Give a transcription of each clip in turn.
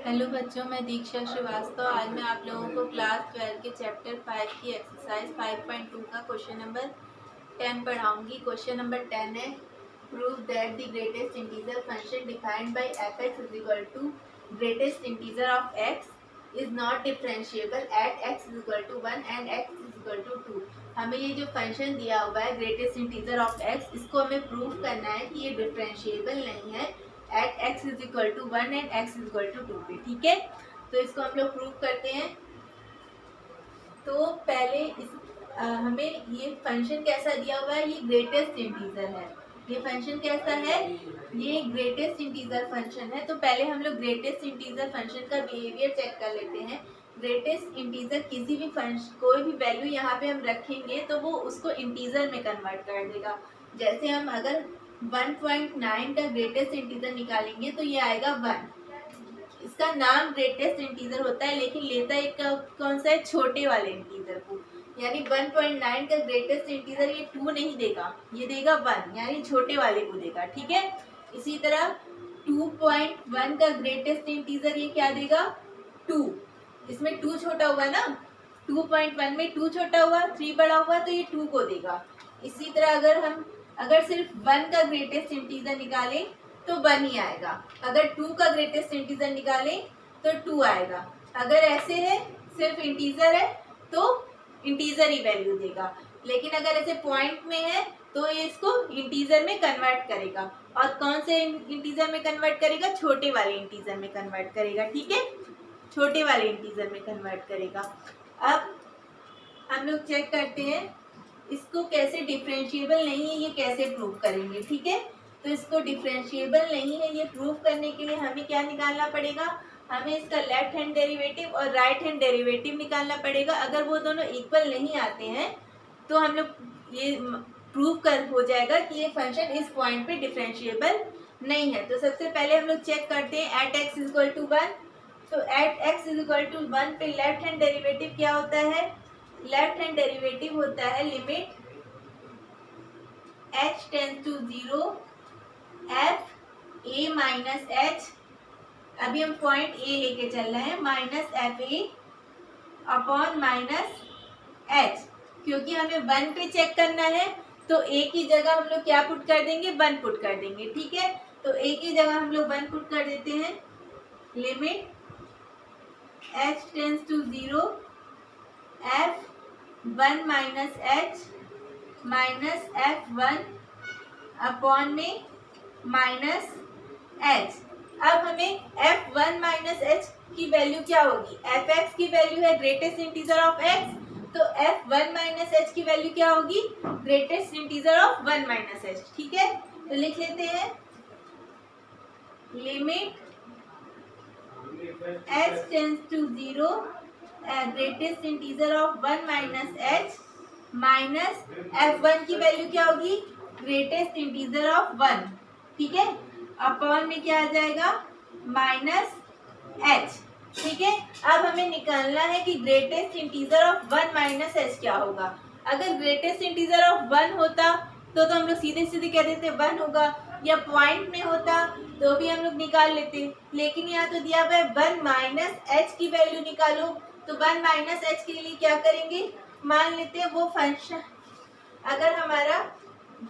Hello बच्चों, मैं दीक्षा श्रीवास्तव। आज मैं आप लोगों को क्लास 12 के चैप्टर 5 की एक्सरसाइज 5.2 का क्वेश्चन नंबर 10 पढ़ाऊंगी। क्वेश्चन नंबर 10 है, prove that the greatest integer function defined by f(x) is equal to greatest integer of x is not differentiable at x is equal to 1 and x is equal to 2। हमें ये जो function दिया हुआ है greatest integer of x, इसको हमें prove करना है कि ये डिफरेंशिएबल नहीं है at x is equal to 1 and x is equal to 2 पे। ठीक है, तो इसको हम लोग प्रूव करते हैं। तो पहले हमें ये फंक्शन कैसा दिया हुआ है, ये ग्रेटेस्ट इंटीजर है। ये फंक्शन कैसा है, ये ग्रेटेस्ट इंटीजर फंक्शन है। तो पहले हम लोग ग्रेटेस्ट इंटीजर फंक्शन का बिहेवियर चेक कर लेते हैं। ग्रेटेस्ट इंटीजर किसी भी फंक्शन कोई भी वैल्यू यहाँ पे हम रखेंगे तो वो उसको इंटीजर में कन्वर्ट कर देगा। जैसे हम अगर 1.9 का ग्रेटेस्ट इंटीजर निकालेंगे तो ये आएगा 1। इसका नाम ग्रेटेस्ट इंटीजर होता है, लेकिन लेता है कौन सा है, छोटे वाले इंटीजर को। यानी 1.9 का ग्रेटेस्ट इंटीजर ये 2 नहीं देगा, ये देगा 1, यानी छोटे वाले को देगा। ठीक है, इसी तरह 2.1 का ग्रेटेस्ट इंटीजर ये क्या देगा, 2। इसमें 2 छोटा हुआ ना, 2.1 में 2 छोटा हुआ, 3 बड़ा हुआ, तो ये 2 को देगा। इसी तरह अगर सिर्फ 1 का ग्रेटेस्ट इंटीजर निकालें तो 1 ही आएगा। अगर 2 का ग्रेटेस्ट इंटीजर निकालें तो 2 आएगा। अगर ऐसे है सिर्फ इंटीजर है तो इंटीजर ही वैल्यू देगा, लेकिन अगर ऐसे पॉइंट में है तो ये इसको इंटीजर में कन्वर्ट करेगा। और कौन से इंटीजर में कन्वर्ट करेगा, छोटे वाले इंटीजर में कन्वर्ट करेगा। ठीक है, छोटे वाले इंटीजर में कन्वर्ट करेगा। अब हम लोग चेक करते हैं इसको कैसे डिफरेंशिएबल नहीं है, ये कैसे प्रूव करेंगे। ठीक है, तो इसको डिफरेंशिएबल नहीं है ये प्रूव करने के लिए हमें क्या निकालना पड़ेगा, हमें इसका लेफ्ट हैंड डेरिवेटिव और राइट हैंड डेरिवेटिव निकालना पड़ेगा। अगर वो दोनों इक्वल नहीं आते हैं तो हम लोग ये प्रूव कर हो जाएगा कि ये फंक्शन इस पॉइंट पे डिफरेंशिएबल नहीं है। तो सबसे पहले हम लोग चेक करते हैं at x is equal to 1। तो at x is equal to 1 पे लेफ्ट हैंड डेरिवेटिव क्या होता है, लेफ्ट हैंड डेरिवेटिव होता है limit h tends to 0 f a minus h, अभी हम पॉइंट a लेके चल रहे हैं, minus F A upon minus h। क्योंकि हमें 1 पे चेक करना है तो a की जगह हम लोग क्या पुट कर देंगे, 1 पुट कर देंगे। ठीक है, तो a की जगह हम लोग 1 पुट कर देते हैं। Limit h tends to 0 f 1 minus h minus f1 upon में माइनस h। अब हमें f1 माइनस h की वैल्यू क्या होगी, fx की वैल्यू है ग्रेटेस्ट इंटीजर ऑफ x, तो f1 माइनस h की वैल्यू क्या होगी, greatest integer of 1 minus h। ठीक है, तो लिख लेते हैं limit h tends to 0 greatest integer of 1 minus h minus f1 की वैल्यू क्या होगी, ग्रेटेस्ट इंटीजर ऑफ 1। ठीक है, अपॉन में क्या आ जाएगा, माइनस h। ठीक है, अब हमें निकालना है कि greatest integer of 1 minus h क्या होगा। अगर ग्रेटेस्ट इंटीजर ऑफ 1 होता तो हम लोग सीधे सीधे कह देते 1 होगा, या पॉइंट में होता तो भी हम लोग निकाल लेते, लेकिन यहाँ तो दिया हुआ है 1 माइनस h की वैल्यू निकालो। तो 1 माइनस h के लिए क्या करेंगे, मान लेते हैं वो फंक्शन अगर हमारा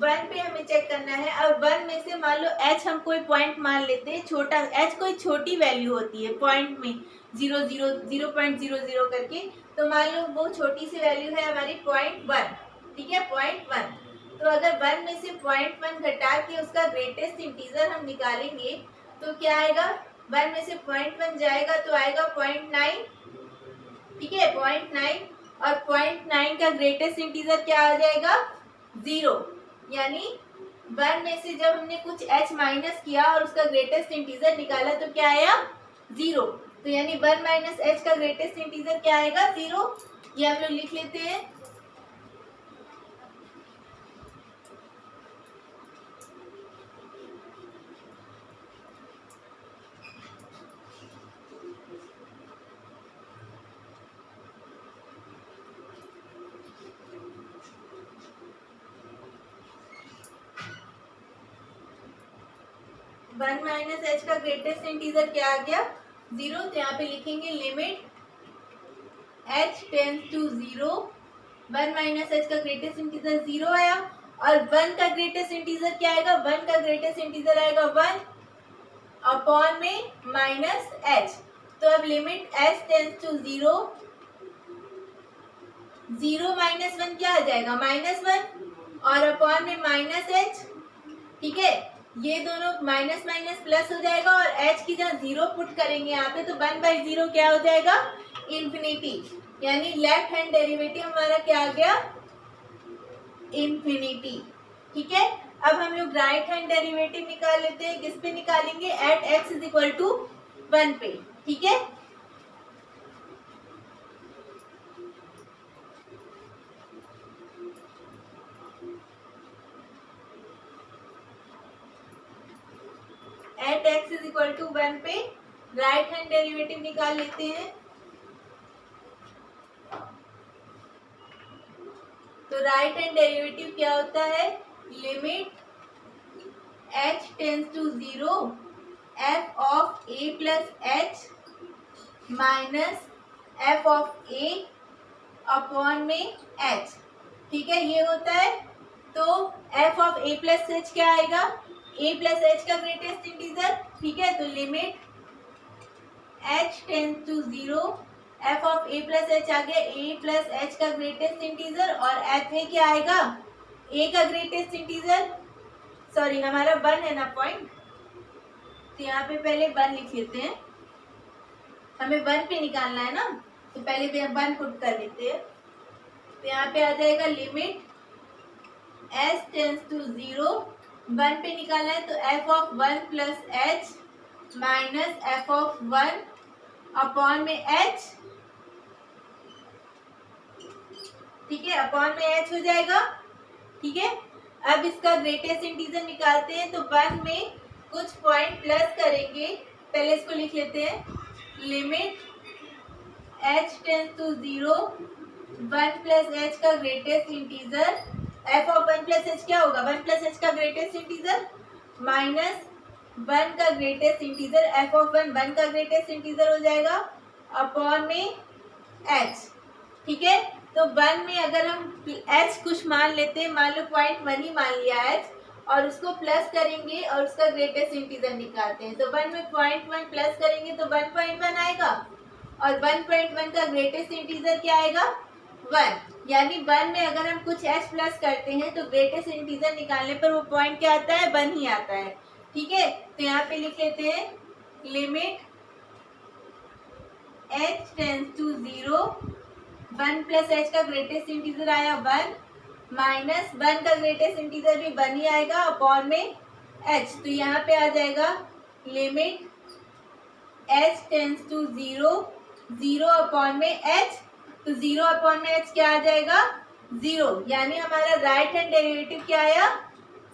1 पे हमें चेक करना है और 1 में से मान लो h हम कोई पॉइंट मान लेते हैं, छोटा h कोई छोटी वैल्यू होती है पॉइंट में 0.00 करके, तो मान लो वो छोटी सी वैल्यू है हमारी 0.1। ठीक है, 0.1। तो अगर 1 में से 0.1 घटा के उसका ग्रेटेस्ट इंटीजर हम निकालेंगे तो क्या आएगा, 1 में से 0.1 जाएगा तो आएगा 0.9। ठीक है, 0.9, और 0.9 का ग्रेटेस्ट इंटीजर क्या आ जाएगा, 0। यानी 1 में से जब हमने कुछ h माइनस किया और उसका ग्रेटेस्ट इंटीजर निकाला तो क्या आया, 0। तो यानी 1 माइनस h का ग्रेटेस्ट इंटीजर क्या आएगा, 0। ये हम लोग लिख लेते हैं। वन माइनस h का ग्रेटेस्ट इंटीजर क्या आ गया, 0, तो यहाँ पे लिखेंगे limit h tends to 0, 1 minus H का ग्रेटेस्ट इंटीजर 0 आया, और 1 का ग्रेटेस्ट इंटीजर क्या आएगा, 1 का ग्रेटेस्ट इंटीजर आएगा 1 अपॉन में माइनस एच। तो अब limit h tends to 0, 0 minus 1 क्या आ जाएगा, -1, और अपॉन में माइनस एच। ठीक है, ये दोनों माइनस माइनस प्लस हो जाएगा, और h की जहाँ 0 पुट करेंगे यहाँ पे, तो 1/0 क्या हो जाएगा, इंफिनिटी। यानी लेफ्ट हैंड डेरिवेटिव हमारा क्या आ गया, इंफिनिटी। ठीक है, अब हम लोग राइट हैंड डेरिवेटिव निकाल लेते हैं। किस पे निकालेंगे, at x is equal to 1 पे। ठीक है, at x is equal to 1 पे राइट हैंड डेरिवेटिव निकाल लेते हैं। तो राइट हैंड डेरिवेटिव क्या होता है, limit h tends to 0, f of a plus h minus f of a upon में h। ठीक है, ये होता है। तो f of a plus h क्या आएगा, a प्लस h का ग्रेटेस्ट इंटीजर। ठीक है, तो limit h tends to 0, f of a plus h आ गया a प्लस h का ग्रेटेस्ट इंटीजर, और f a क्या आएगा, a का ग्रेटेस्ट इंटीजर। सॉरी, हमारा 1 है ना पॉइंट, तो यहाँ पे पहले 1 लिख लेते हैं, हमें 1 पे निकालना है ना, तो पहले पे 1 पुट कर लेते हैं। तो यहाँ पे आ जाएगा लिमिट s टेंस टू 0, 1 पे निकालना है, तो f of 1 plus h minus f of 1 upon में h। ठीक है, अपॉन में h हो जाएगा। ठीक है, अब इसका ग्रेटेस्ट इंटीजर निकालते हैं, तो 1 में कुछ पॉइंट प्लस करेंगे। पहले इसको लिख लेते हैं, limit h tends to 0, 1 plus h का greatest integer, f of 1 plus h क्या होगा, 1 प्लस h का ग्रेटेस्ट इंटीजर माइनस 1 का ग्रेटेस्ट इंटीजर, f ऑफ 1 का ग्रेटेस्ट इंटीजर हो जाएगा अपॉन में h। ठीक है, तो 1 में अगर हम h कुछ मान लेते हैं, मान लो पॉइंट 1 ही मान लिया h, और उसको प्लस करेंगे और उसका ग्रेटेस्ट इंटीजर निकालते हैं। तो 1 में 0.1 प्लस करेंगे तो 1.1 आएगा, और 1.1 का ग्रेटेस्ट इंटीजर क्या आएगा, 1। यानी 1 में अगर हम कुछ h प्लस करते हैं तो ग्रेटेस्ट इंटीजर निकालने पर वो पॉइंट क्या आता है, 1 ही आता है। ठीक है, तो यहाँ पे लिख लेते हैं, limit h tends to 0, 1 plus h का ग्रेटेस्ट इंटीजर आया 1, माइनस 1 का ग्रेटेस्ट इंटीजर भी 1 ही आएगा अपॉन में h। तो यहाँ पे आ जाएगा limit h tends to 0, 0 upon में h। तो 0 अपॉन में h क्या आ जाएगा, 0। यानी हमारा राइट हैंड डेरिवेटिव क्या आया,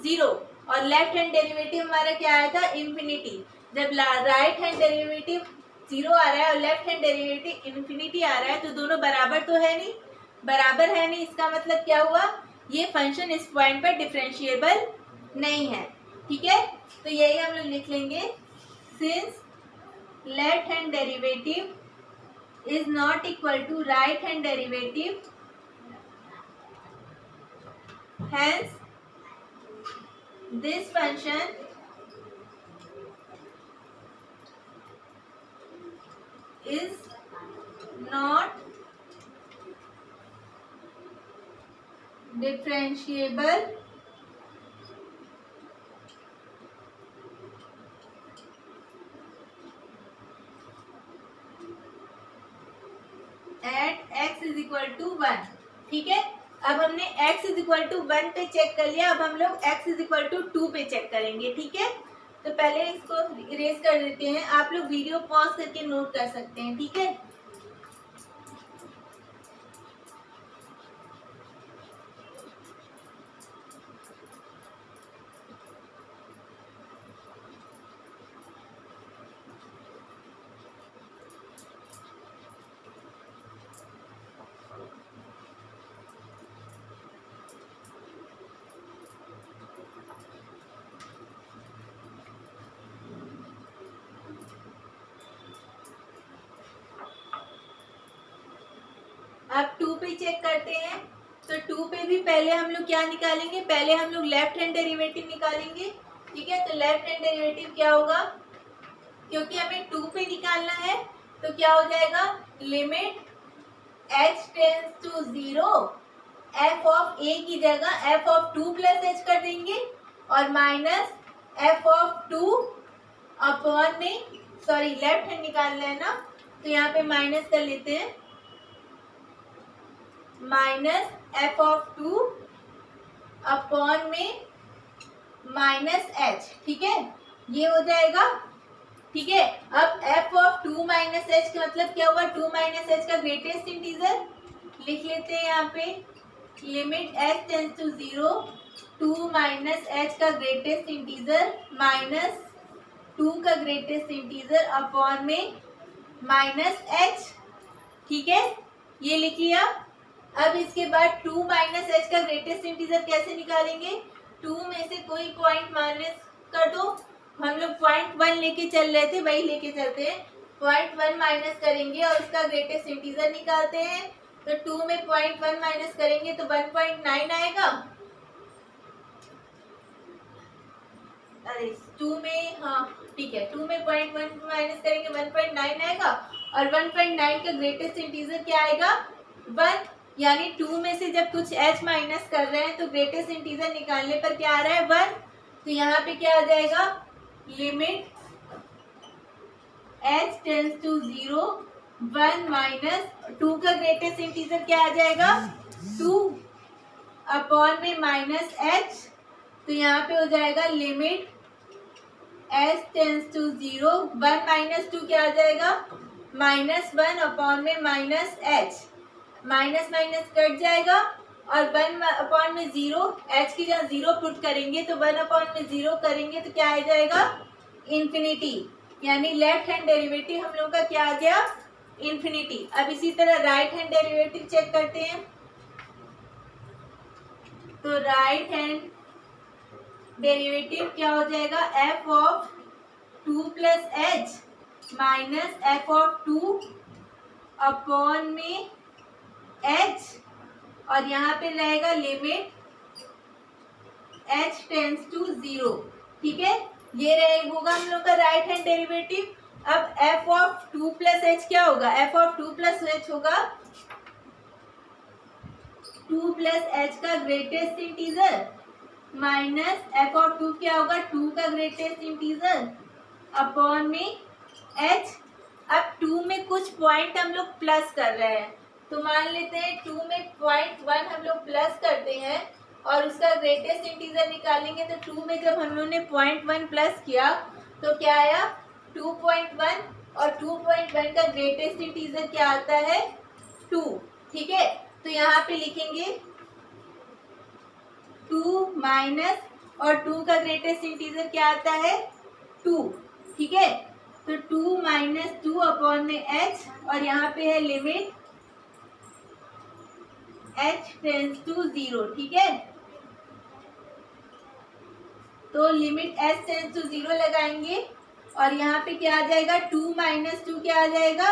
0, और लेफ्ट हैंड डेरिवेटिव हमारा क्या आया था, इंफिनिटी। जब राइट हैंड डेरिवेटिव 0 आ रहा है और लेफ्ट हैंड डेरिवेटिव इंफिनिटी आ रहा है, तो दोनों बराबर तो है नहीं, बराबर है नहीं, इसका मतलब क्या हुआ, ये फंक्शन इस पॉइंट पर डिफरेंशिएबल नहीं है। ठीक है, तो यही हम लोग लिख लेंगे, since left hand derivative is not equal to right hand derivative, hence this function is not differentiable at x is equal to 1। ठीक है, अब हमने x इज इक्वल टू 1 पे चेक कर लिया, अब हम लोग x इज इक्वल टू 2 पे चेक करेंगे। ठीक है, तो पहले इसको इरेज कर देते हैं, आप लोग वीडियो पॉज करके नोट कर सकते हैं। ठीक है, अब 2 पे चेक करते हैं। तो 2 पे भी पहले हम लोग क्या निकालेंगे, पहले हम लोग लेफ्ट हैंड डेरिवेटिव निकालेंगे। ठीक है, तो लेफ्ट हैंड डेरिवेटिव क्या होगा, क्योंकि हमें 2 पे निकालना है तो क्या हो जाएगा, limit h tends to 0 f of a की जगह f ऑफ 2 प्लस h कर देंगे और माइनस f ऑफ 2 अपॉन में, सॉरी लेफ्ट हैंड निकालना है ना, तो यहाँ पे माइनस कर लेते हैं, माइनस f ऑफ 2 अपॉन में माइनस h। ठीक है, ये हो जाएगा। ठीक है, अब f ऑफ 2 माइनस h का मतलब क्या हुआ, 2 माइनस h का ग्रेटेस्ट इंटीजर लिख लेते हैं यहाँ पे, limit h tends to 0 2 minus h का ग्रेटेस्ट इंटीजर माइनस 2 का ग्रेटेस्ट इंटीजर अपॉन में माइनस h। ठीक है, ये लिख लिया। अब इसके बाद 2 माइनस h का ग्रेटेस्ट इंटीजर कैसे निकालेंगे, 2 में से कोई पॉइंट माइनस कर दो, हम लोग 0.1 लेके चल रहे थे, वही लेके चलते हैं, 0.1 माइनस करेंगे और उसका ग्रेटेस्ट इंटीजर निकालते हैं। तो 2 में 0.1 माइनस करेंगे तो 1.9 आएगा। अरे 2 में, हाँ ठीक है, 2 में 0.1 माइनस करेंगे 1.9 आएगा और 1.9 का ग्रेटेस्ट इंटीजर क्या आएगा, 1। यानी 2 में से जब कुछ h माइनस कर रहे हैं तो ग्रेटेस्ट इंटीजर निकालने पर क्या आ रहा है, 1। तो यहाँ पे क्या आ जाएगा, limit h tends to 0 1 minus 2 का ग्रेटेस्ट इंटीजर क्या आ जाएगा, 2 अपॉन में माइनस h। तो यहाँ पे हो जाएगा limit h tends to 0 1 minus 2 क्या आ जाएगा, -1 अपॉन में minus h, minus minus cut जाएगा और 1 अपॉन में 0, h की जगह 0 पुट करेंगे तो 1 अपॉन में 0 करेंगे तो क्या आ जाएगा, इन्फिनिटी। यानी लेफ्ट हैंड डेरिवेटिव हम लोगों का क्या आ गया, इन्फिनिटी। अब इसी तरह राइट हैंड डेरिवेटिव चेक करते हैं। तो राइट हैंड डेरिवेटिव क्या हो जाएगा, f of 2 plus h minus f of 2 upon में h और यहाँ पे रहेगा लिमिट h टेंस टू 0। ठीक है, ये होगा हम लोग का राइट हैंड डेरिवेटिव। अब f ऑफ 2 प्लस h क्या होगा, f ऑफ 2 प्लस h होगा 2 प्लस h का greatest integer minus f of 2 क्या होगा, 2 का ग्रेटेस्ट इंटीजर अपॉन में h। अब 2 में कुछ पॉइंट हम लोग प्लस कर रहे हैं, तो मान लेते हैं 2 में 0.1 हम लोग प्लस करते हैं और उसका ग्रेटेस्ट इंटीजर निकालेंगे। तो 2 में जब हम लोगों ने 0.1 प्लस किया तो क्या आया, 2.1 और 2.1 का ग्रेटेस्ट इंटीजर क्या आता है, 2। ठीक है, तो यहाँ पे लिखेंगे 2 माइनस और 2 का ग्रेटेस्ट इंटीजर क्या आता है, 2। ठीक है, तो 2 माइनस 2 अपॉन में h और यहाँ पे है लिमिट h टेंस टू 0। ठीक है, तो लिमिट h टेंस टू 0 लगाएंगे और यहाँ पे क्या आ जाएगा, 2 माइनस 2 क्या आ जाएगा,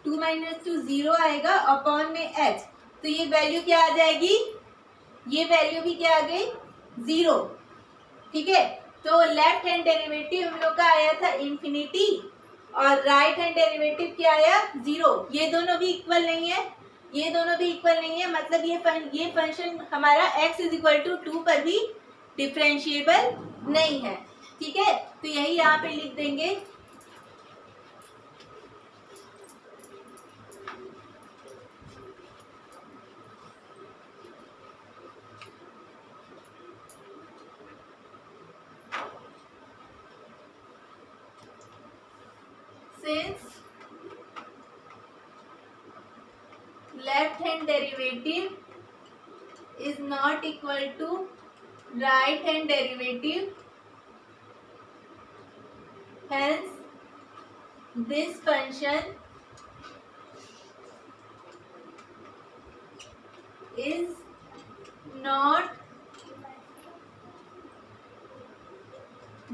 2 माइनस 2 0 आएगा अपॉन में h। तो ये वैल्यू क्या आ जाएगी, ये वैल्यू भी क्या आ गई, 0। ठीक है, तो लेफ्ट हैंड डेरिवेटिव हम लोग का आया था इन्फिनिटी और राइट हैंड डेरिवेटिव क्या आया, 0। ये दोनों भी इक्वल नहीं है, ये दोनों भी इक्वल नहीं है, मतलब ये फंक्शन हमारा x इज इक्वल टू 2 पर भी डिफरेंशिएबल नहीं है। ठीक है, तो यही यहाँ पे लिख देंगे। Since left hand derivative is not equal to right hand derivative, hence this function is not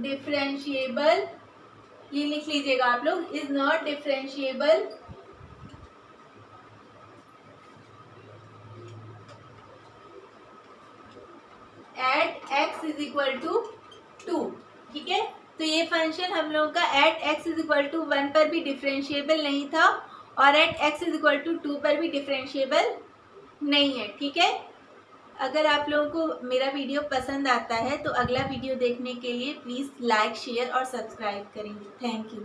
differentiable। ये लिख लीजिएगा आप लोग, is not differentiable at x is equal to 2, ठीक है। तो ये फंक्शन हम लोगों का at x is equal to 1 पर भी डिफरेंशिएबल नहीं था और at x is equal to 2 पर भी डिफरेंशिएबल नहीं है, ठीक है। अगर आप लोगों को मेरा वीडियो पसंद आता है तो अगला वीडियो देखने के लिए प्लीज़ लाइक, शेयर और सब्सक्राइब करें। Thank you.